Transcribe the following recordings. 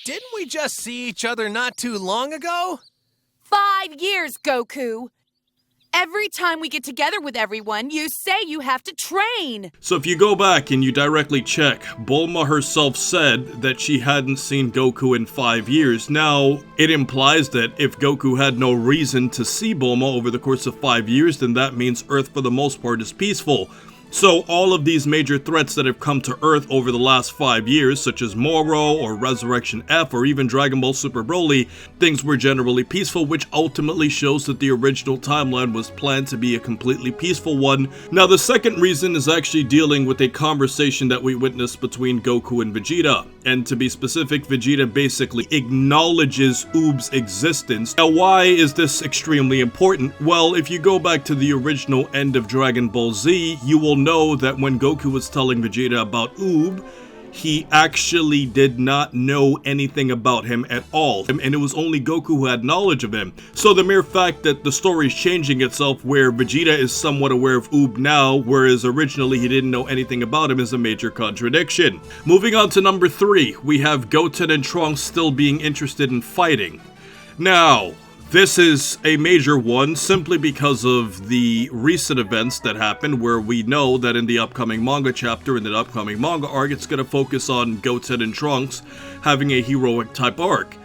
Didn't we just see each other not too long ago? 5 years, Goku. Every time we get together with everyone, you say you have to train. So if you go back and you directly check, Bulma herself said that she hadn't seen Goku in 5 years. Now, it implies that if Goku had no reason to see Bulma over the course of 5 years, then that means Earth for the most part is peaceful. So all of these major threats that have come to Earth over the last 5 years, such as Moro or Resurrection F or even Dragon Ball Super Broly, things were generally peaceful, which ultimately shows that the original timeline was planned to be a completely peaceful one. Now the second reason is actually dealing with a conversation that we witnessed between Goku and Vegeta. And to be specific, Vegeta basically acknowledges Oob's existence. Now why is this extremely important? Well, if you go back to the original end of Dragon Ball Z, you will know that when Goku was telling Vegeta about Oob, he actually did not know anything about him at all, and it was only Goku who had knowledge of him. So the mere fact that the story is changing itself where Vegeta is somewhat aware of Oob now, whereas originally he didn't know anything about him, is a major contradiction. Moving on to number 3, we have Goten and Trunks still being interested in fighting. Now, this is a major one simply because of the recent events that happened where we know that in the upcoming manga chapter, in the upcoming manga arc, it's going to focus on Goten and Trunks having a heroic type arc.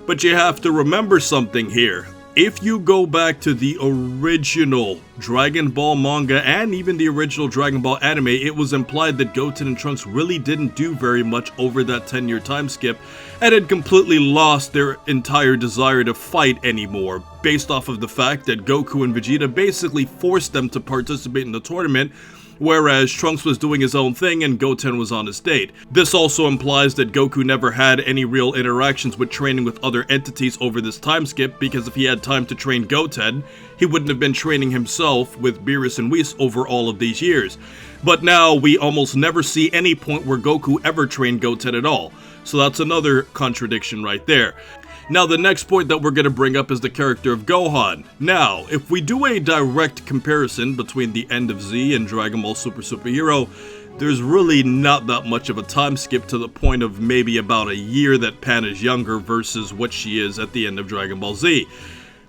But you have to remember something here. If you go back to the original Dragon Ball manga and even the original Dragon Ball anime, it was implied that Goten and Trunks really didn't do very much over that 10-year time skip and had completely lost their entire desire to fight anymore, based off of the fact that Goku and Vegeta basically forced them to participate in the tournament, whereas Trunks was doing his own thing and Goten was on his date. This also implies that Goku never had any real interactions with training with other entities over this time skip, because if he had time to train Goten, he wouldn't have been training himself with Beerus and Whis over all of these years. But now we almost never see any point where Goku ever trained Goten at all. So that's another contradiction right there. Now, the next point that we're going to bring up is the character of Gohan. Now, if we do a direct comparison between the end of Z and Dragon Ball Super Superhero, there's really not that much of a time skip, to the point of maybe about a year that Pan is younger versus what she is at the end of Dragon Ball Z.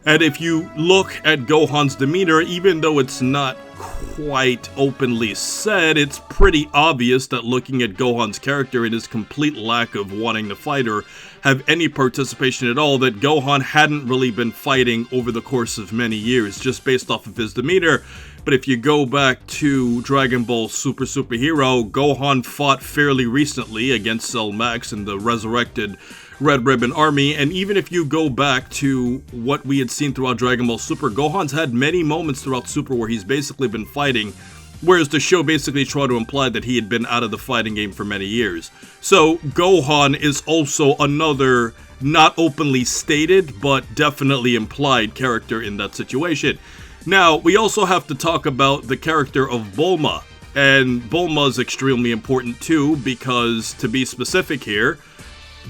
And if you look at Gohan's demeanor, even though it's not quite openly said, it's pretty obvious that looking at Gohan's character and his complete lack of wanting to fight or have any participation at all, that Gohan hadn't really been fighting over the course of many years, just based off of his demeanor. But if you go back to Dragon Ball Super Superhero, Gohan fought fairly recently against Cell Max and the resurrected Red Ribbon Army, and even if you go back to what we had seen throughout Dragon Ball Super, Gohan's had many moments throughout Super where he's basically been fighting, whereas the show basically tried to imply that he had been out of the fighting game for many years. So Gohan is also another not openly stated, but definitely implied character in that situation. Now, we also have to talk about the character of Bulma, and Bulma is extremely important too, because to be specific here,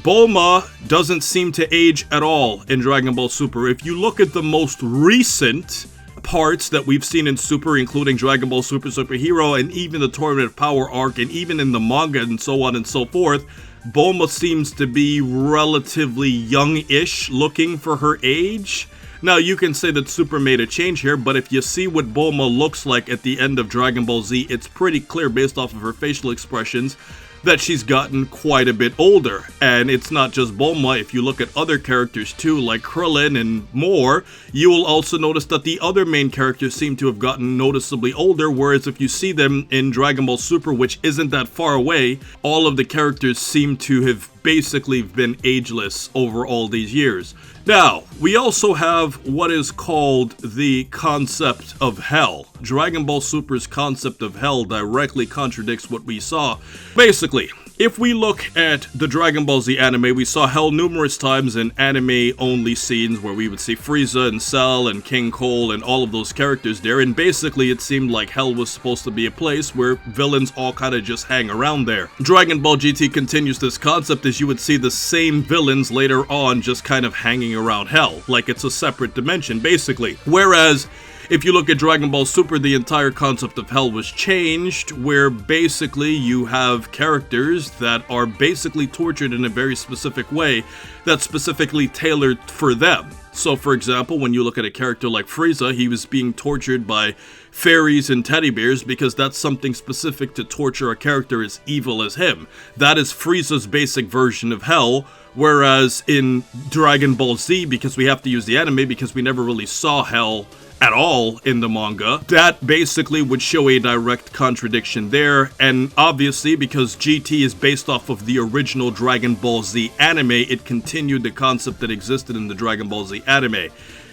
Bulma doesn't seem to age at all in Dragon Ball Super. If you look at the most recent parts that we've seen in Super, including Dragon Ball Super Superhero and even the Tournament of Power arc and even in the manga and so on and so forth, Bulma seems to be relatively young-ish looking for her age. Now, you can say that Super made a change here, but if you see what Bulma looks like at the end of Dragon Ball Z, it's pretty clear based off of her facial expressions that she's gotten quite a bit older. And it's not just Bulma. If you look at other characters too, like Krillin and more, you will also notice that the other main characters seem to have gotten noticeably older, whereas if you see them in Dragon Ball Super, which isn't that far away, all of the characters seem to have basically been ageless over all these years. Now, we also have what is called the concept of hell. Dragon Ball Super's concept of hell directly contradicts what we saw. Basically, if we look at the Dragon Ball Z anime, we saw hell numerous times in anime-only scenes where we would see Frieza and Cell and King Cole and all of those characters there, and basically it seemed like hell was supposed to be a place where villains all kind of just hang around there. Dragon Ball GT continues this concept as you would see the same villains later on just kind of hanging around hell, like it's a separate dimension basically. Whereas If you look at Dragon Ball Super, the entire concept of hell was changed, where basically you have characters that are basically tortured in a very specific way that's specifically tailored for them. So for example, when you look at a character like Frieza, he was being tortured by fairies and teddy bears because that's something specific to torture a character as evil as him. That is Frieza's basic version of hell, whereas in Dragon Ball Z, because we have to use the anime because we never really saw hell at all in the manga, that basically would show a direct contradiction there. And obviously, because GT is based off of the original Dragon Ball Z anime, it continued the concept that existed in the Dragon Ball Z anime.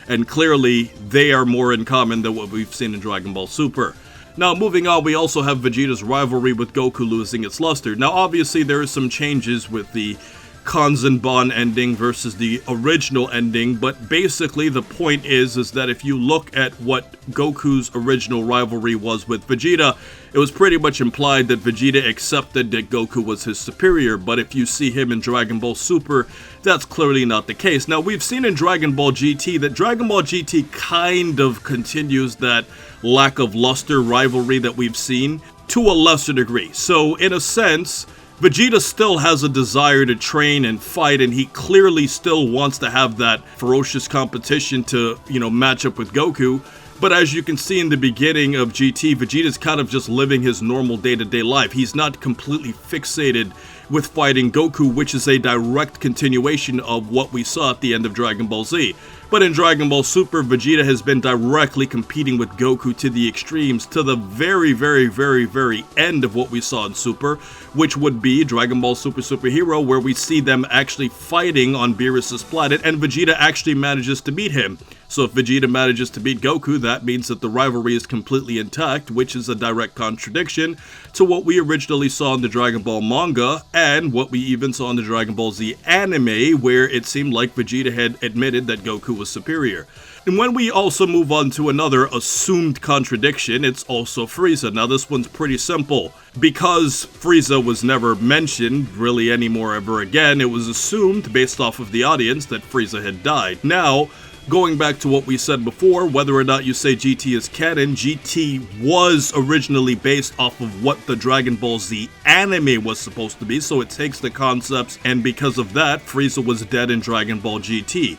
And clearly, they are more in common than what we've seen in Dragon Ball Super. Now, moving on, we also have Vegeta's rivalry with Goku losing its luster. Now, obviously, there are some changes with the Kanzenban ending versus the original ending, but basically the point is that if you look at what Goku's original rivalry was with Vegeta, it was pretty much implied that Vegeta accepted that Goku was his superior, but if you see him in Dragon Ball Super, that's clearly not the case. Now, we've seen in Dragon Ball GT that Dragon Ball GT kind of continues that lack of luster rivalry that we've seen to a lesser degree. So, in a sense, Vegeta still has a desire to train and fight, and he clearly still wants to have that ferocious competition to, match up with Goku. But as you can see in the beginning of GT, Vegeta's kind of just living his normal day-to-day life. He's not completely fixated with fighting Goku, which is a direct continuation of what we saw at the end of Dragon Ball Z. But in Dragon Ball Super, Vegeta has been directly competing with Goku to the extremes, to the very, very, very, very end of what we saw in Super, which would be Dragon Ball Super Superhero, where we see them actually fighting on Beerus' planet, and Vegeta actually manages to beat him. So if Vegeta manages to beat Goku, that means that the rivalry is completely intact, which is a direct contradiction to what we originally saw in the Dragon Ball manga, and what we even saw in the Dragon Ball Z anime, where it seemed like Vegeta had admitted that Goku was superior. And when we also move on to another assumed contradiction, it's also Frieza. Now this one's pretty simple. Because Frieza was never mentioned really anymore ever again, it was assumed based off of the audience that Frieza had died. Now, going back to what we said before, whether or not you say GT is canon, GT was originally based off of what the Dragon Ball Z anime was supposed to be, so it takes the concepts, and because of that, Frieza was dead in Dragon Ball GT.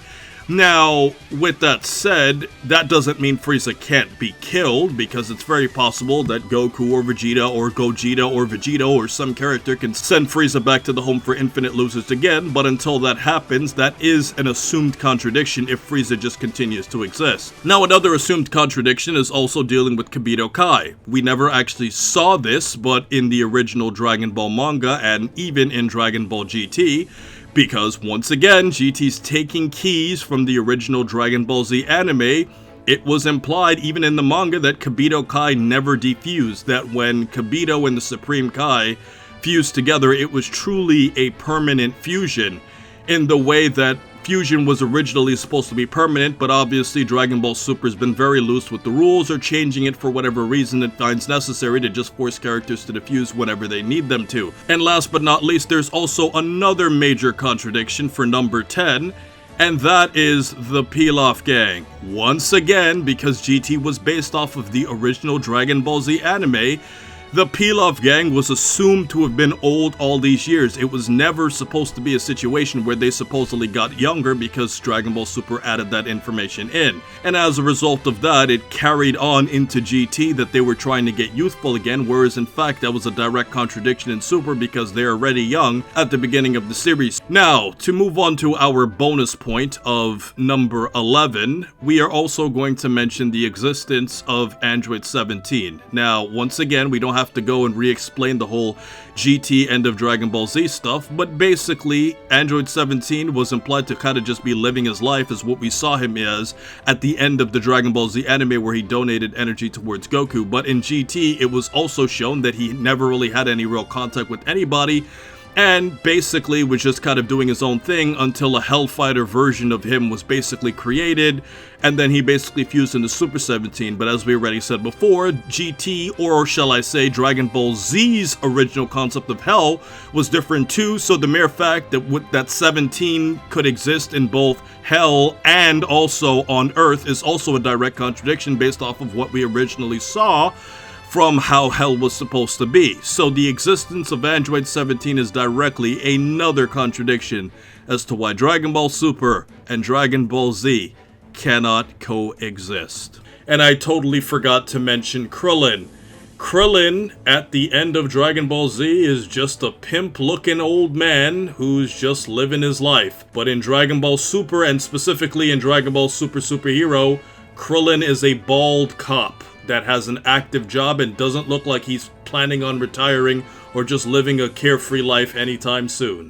Now, with that said, that doesn't mean Frieza can't be killed, because it's very possible that Goku or Vegeta or Gogeta or Vegeta or some character can send Frieza back to the home for infinite losers again, but until that happens, that is an assumed contradiction if Frieza just continues to exist. Now, another assumed contradiction is also dealing with Kibito Kai. We never actually saw this, but in the original Dragon Ball manga and even in Dragon Ball GT, because, once again, GT's taking keys from the original Dragon Ball Z anime, it was implied even in the manga that Kibito Kai never defused, that when Kibito and the Supreme Kai fused together, it was truly a permanent fusion, in the way that fusion was originally supposed to be permanent, but obviously Dragon Ball Super has been very loose with the rules, or changing it for whatever reason it finds necessary to just force characters to defuse whenever they need them to. And last but not least, there's also another major contradiction for number 10, and that is the Pilaf Gang. Once again, because GT was based off of the original Dragon Ball Z anime, the Pilaf Gang was assumed to have been old all these years. It was never supposed to be a situation where they supposedly got younger, because Dragon Ball Super added that information in. And as a result of that, it carried on into GT that they were trying to get youthful again, whereas in fact that was a direct contradiction in Super, because they're already young at the beginning of the series. Now, to move on to our bonus point of number 11, we are also going to mention the existence of Android 17. Now, once again, we don't have to go and re-explain the whole GT end of Dragon Ball Z stuff, but basically Android 17 was implied to kind of just be living his life as what we saw him as at the end of the Dragon Ball Z anime, where he donated energy towards Goku. But in GT, it was also shown that he never really had any real contact with anybody, and basically was just kind of doing his own thing until a Hellfighter version of him was basically created, and then he basically fused into Super 17. But as we already said before, GT, or shall I say Dragon Ball Z's original concept of Hell was different too, so the mere fact that 17 could exist in both Hell and also on Earth is also a direct contradiction based off of what we originally saw from how Hell was supposed to be. So the existence of Android 17 is directly another contradiction as to why Dragon Ball Super and Dragon Ball Z cannot coexist. And I totally forgot to mention Krillin. Krillin, at the end of Dragon Ball Z, is just a pimp-looking old man who's just living his life. But in Dragon Ball Super, and specifically in Dragon Ball Super Superhero, Krillin is a bald cop that has an active job and doesn't look like he's planning on retiring or just living a carefree life anytime soon.